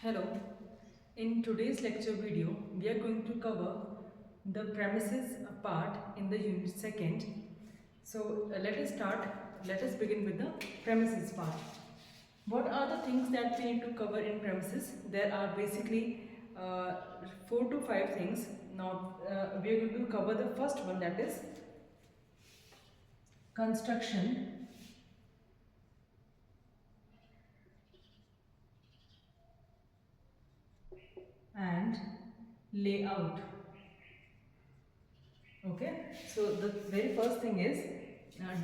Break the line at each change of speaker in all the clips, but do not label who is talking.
Hello, in today's lecture video, we are going to cover the premises part in the unit second. So let us begin with the premises part. What are the things that we need to cover in premises? There are basically 4 to 5 things. Now we are going to cover the first one, that is construction and layout. Okay, so the very first thing is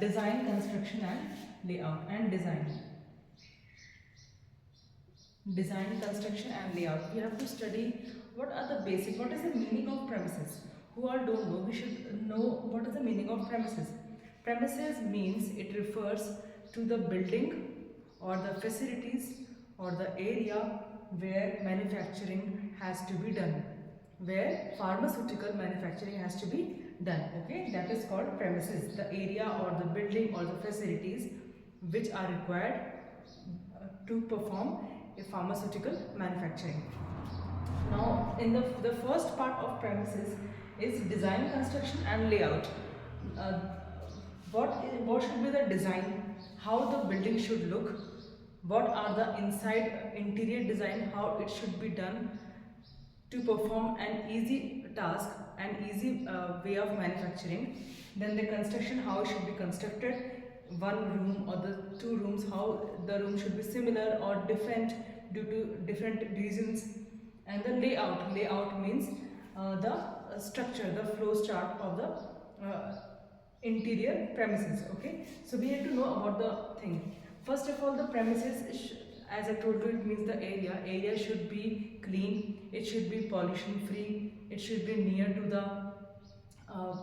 design, construction and layout. And design, construction and layout, we have to study what are the basic, what is the meaning of premises. Who all don't know, we should know what is the meaning of premises. Premises means it refers to the building or the facilities or the area where manufacturing has to be done, where pharmaceutical manufacturing has to be done. Okay, that is called premises, the area or the building or the facilities which are required to perform a pharmaceutical manufacturing. Now in the first part of premises is design, construction and layout. uh, what should be the design, how the building should look, what are the inside interior design, how it should be done to perform an easy task, an easy way of manufacturing. Then the construction, how it should be constructed, one room or the two rooms, how the room should be similar or different due to different reasons. And the layout means the structure, the flow chart of the interior premises. Okay, so we have to know about the thing. First of all, the premises, as I told you, it means the area should be clean, it should be pollution free, it should be near to the uh,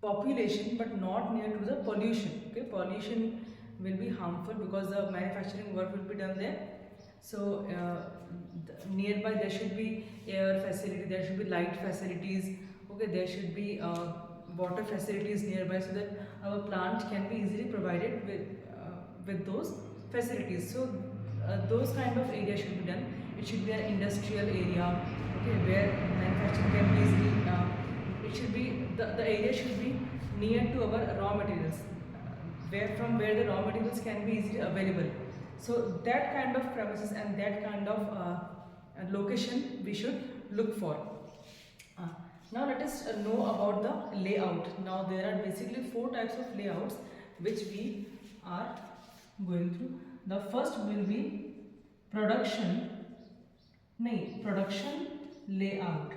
population but not near to the pollution. Okay, pollution will be harmful because the manufacturing work will be done there. So nearby there should be air facility, there should be light facilities. Okay, there should be water facilities nearby, so that our plant can be easily provided with those facilities. So those kind of areas should be done. It should be an industrial area, okay, where manufacturing can be easily it should be, the area should be near to our raw materials, where the raw materials can be easily available. So that kind of premises and that kind of location we should look for. Uh, Now let us know about the layout. Now there are basically 4 types of layouts which we are going through. The first will be production layout.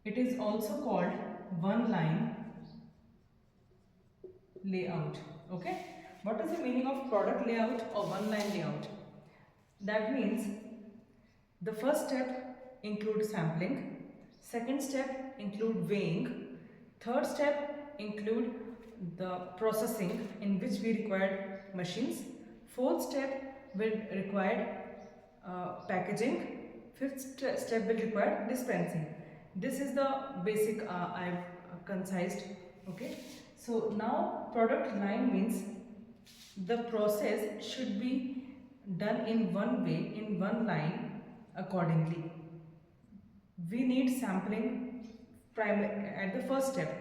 It is also called one line layout. Okay, what is the meaning of product layout or one line layout? That means the first step includes sampling, second step include weighing, third step include the processing in which we require machines, fourth step will require packaging, fifth step will require dispensing. This is the basic I've concised. Okay, so now product line means the process should be done in one way, in one line accordingly. We need sampling at the first step.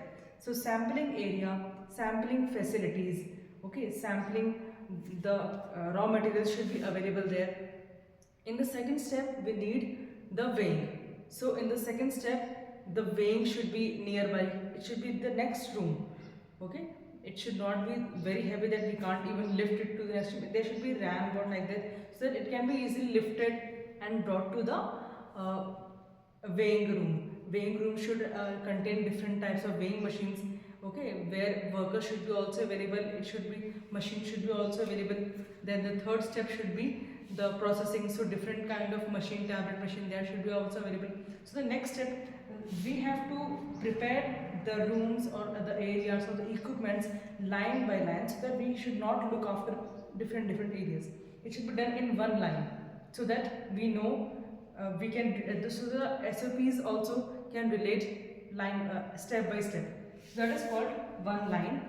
So sampling area, sampling facilities, okay, sampling the raw materials should be available there. In the second step we need the weighing. So in the second step the weighing should be nearby, it should be the next room. Okay, it should not be very heavy that we can't even lift it to the next room. There should be ramp or like that, so that it can be easily lifted and brought to the weighing room. Weighing room should contain different types of weighing machines, okay, where workers should be also available, it should be, machine should be also available. Then the third step should be the processing, so different kind of machine, tablet machine, there should be also available. So the next step, we have to prepare the rooms or the areas or the equipments line by line, so that we should not look after different areas. It should be done in one line, so that we know we can, so the SOPs also can relate line step by step. That is called one line.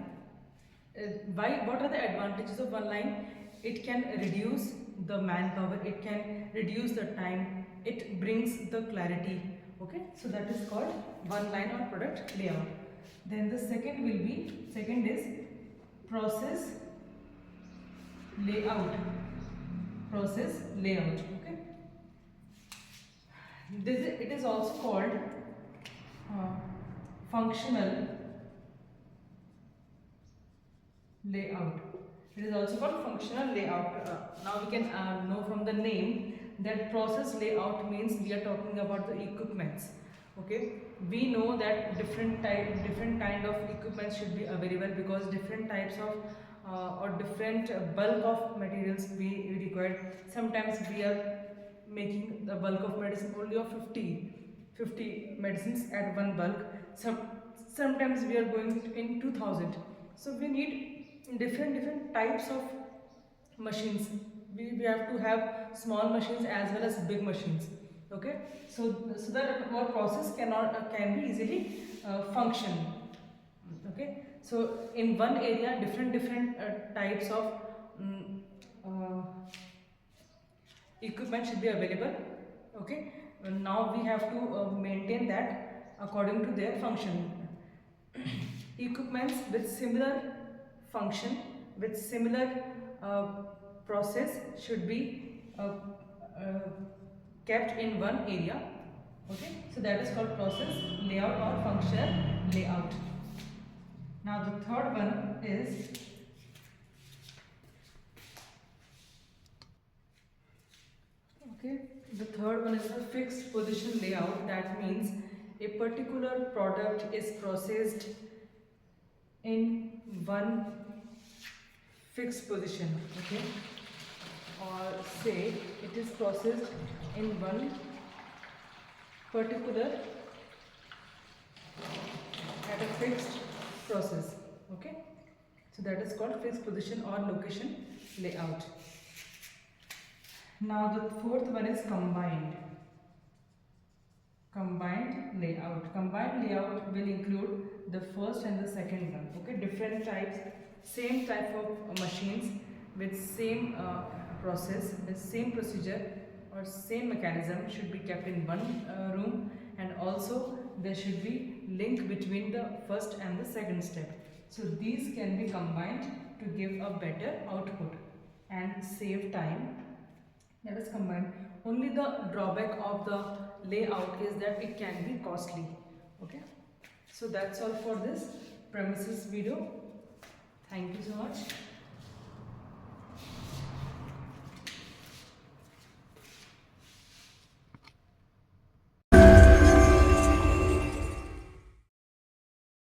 What are the advantages of one line? it can reduce the manpower, it can reduce the time, it brings the clarity. Okay, so that is called one line or product layout. Then the second is process layout. Process layout. Okay, it is also called uh, functional layout. It is also called functional layout. Now we can know from the name that process layout means we are talking about the equipments. Okay, we know that different kind of equipment should be available, because different types of or different bulk of materials we require. Sometimes we are making the bulk of medicine only of 50 medicines at one bulk. Sometimes we are going in 2000. So we need different types of machines. We have to have small machines as well as big machines. Okay, so that our process can be easily function. Okay, so in one area different types of um, uh, equipment should be available. Okay, now we have to maintain that according to their function. Equipments with similar function, with similar uh, process should be uh, kept in one area. Okay, so that is called process layout or functional layout. Now the third one is the third one is the fixed position layout. That means a particular product is processed in one fixed position. Okay, or say it is processed in one particular at a fixed process. Okay, so that is called fixed position or location layout. Now the fourth one is combined layout. Combined layout will include the first and the second one. Okay, different types, same type of machines with same process, with same procedure or same mechanism should be kept in one room, and also there should be link between the first and the second step. So these can be combined to give a better output and save time. That is combined. Only the drawback of the layout is that it can be costly. Okay, so that's all for this premises video. Thank you so much.